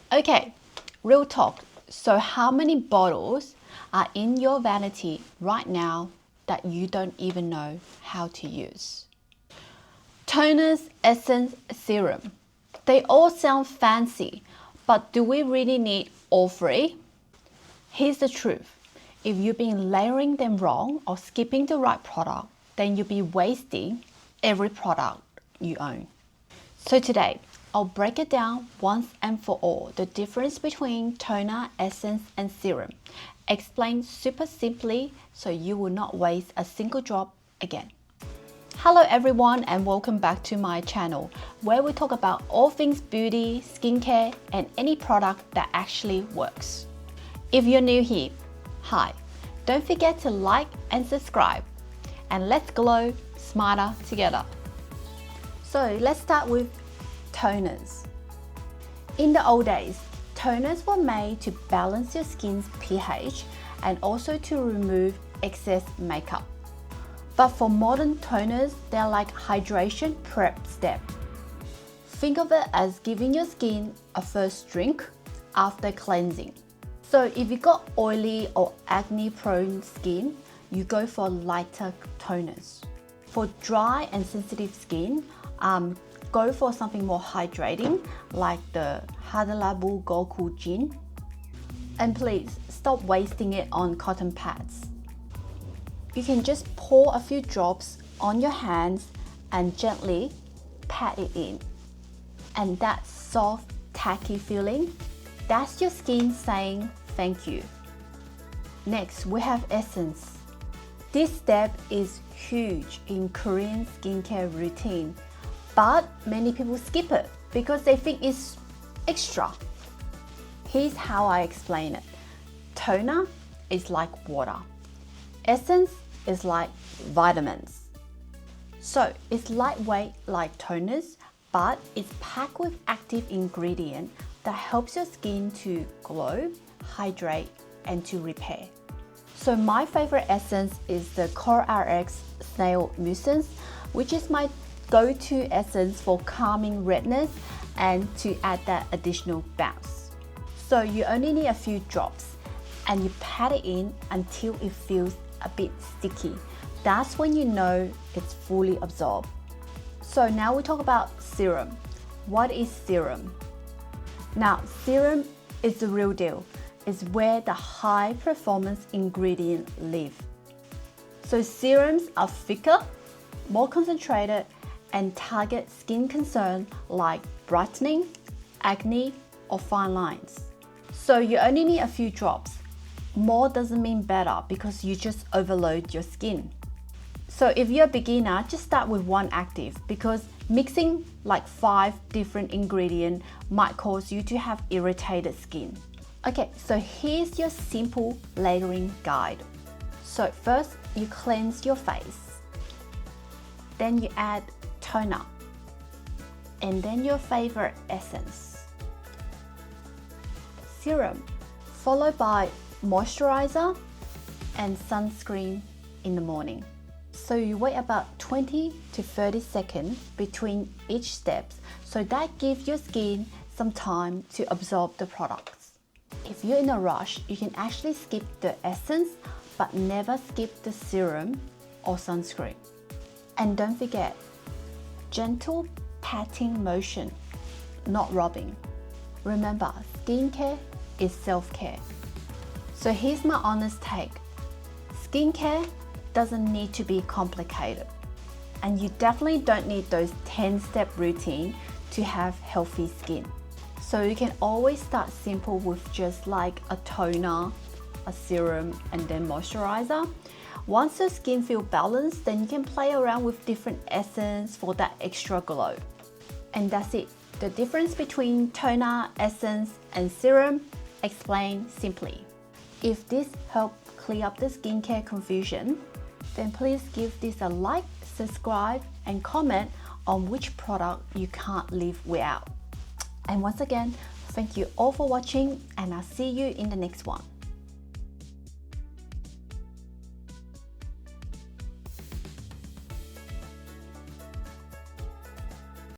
Okay, real talk. So how many bottles are in your vanity right now that you don't even know how to use? Toners, essence, serum. They all sound fancy, but do we really need all three? Here's the truth. If you've been layering them wrong or skipping the right product, then you'll be wasting every product you own. So today, I'll break it down once and for all, the difference between toner, essence, and serum. Explain super simply so you will not waste a single drop again. Hello everyone and welcome back to my channel where we talk about all things beauty, skincare, and any product that actually works. If you're new here, hi, don't forget to like and subscribe, and let's glow smarter together. So let's start with toners. In the old days, toners were made to balance your skin's pH and also to remove excess makeup. But for modern toners, they're like hydration prep step. Think of it as giving your skin a first drink after cleansing. So if you got oily or acne prone skin, you go for lighter toners. For dry and sensitive skin, go for something more hydrating like the Hadalabu Goku Jin. And please stop wasting it on cotton pads. You can just pour a few drops on your hands and gently pat it in. And that soft, tacky feeling, that's your skin saying thank you. Next, we have essence. This step is huge in Korean skincare routine, but many people skip it because they think it's extra. Here's how I explain it. Toner is like water. Essence is like vitamins. So it's lightweight like toners, but it's packed with active ingredient that helps your skin to glow, hydrate, and to repair. So my favorite essence is the CoreRx Snail Mucin, which is my go-to essence for calming redness and to add that additional bounce. So you only need a few drops and you pat it in until it feels a bit sticky. That's when you know it's fully absorbed. So now we talk about serum. What is serum? Now, serum is the real deal. It's where the high performance ingredients live. So serums are thicker, more concentrated, and target skin concerns like brightening, acne, or fine lines. So you only need a few drops. More doesn't mean better because you just overload your skin. So if you're a beginner, just start with one active because mixing like 5 different ingredients might cause you to have irritated skin. Okay, so here's your simple layering guide. So first, you cleanse your face. Then you add toner. And then your favorite essence. Serum, followed by moisturizer and sunscreen in the morning. So you wait about 20 to 30 seconds between each step, so that gives your skin some time to absorb the products. If you're in a rush, you can actually skip the essence, but never skip the serum or sunscreen. And don't forget, gentle patting motion, not rubbing. Remember, skincare is self-care. So here's my honest take. Skincare doesn't need to be complicated. And you definitely don't need those 10-step routine to have healthy skin. So you can always start simple with just like a toner, a serum, and then moisturizer. Once your skin feels balanced, then you can play around with different essence for that extra glow. And that's it. The difference between toner, essence, and serum, explained simply. If this helped clear up the skincare confusion, then please give this a like, subscribe, and comment on which product you can't live without. And once again, thank you all for watching, and I'll see you in the next one.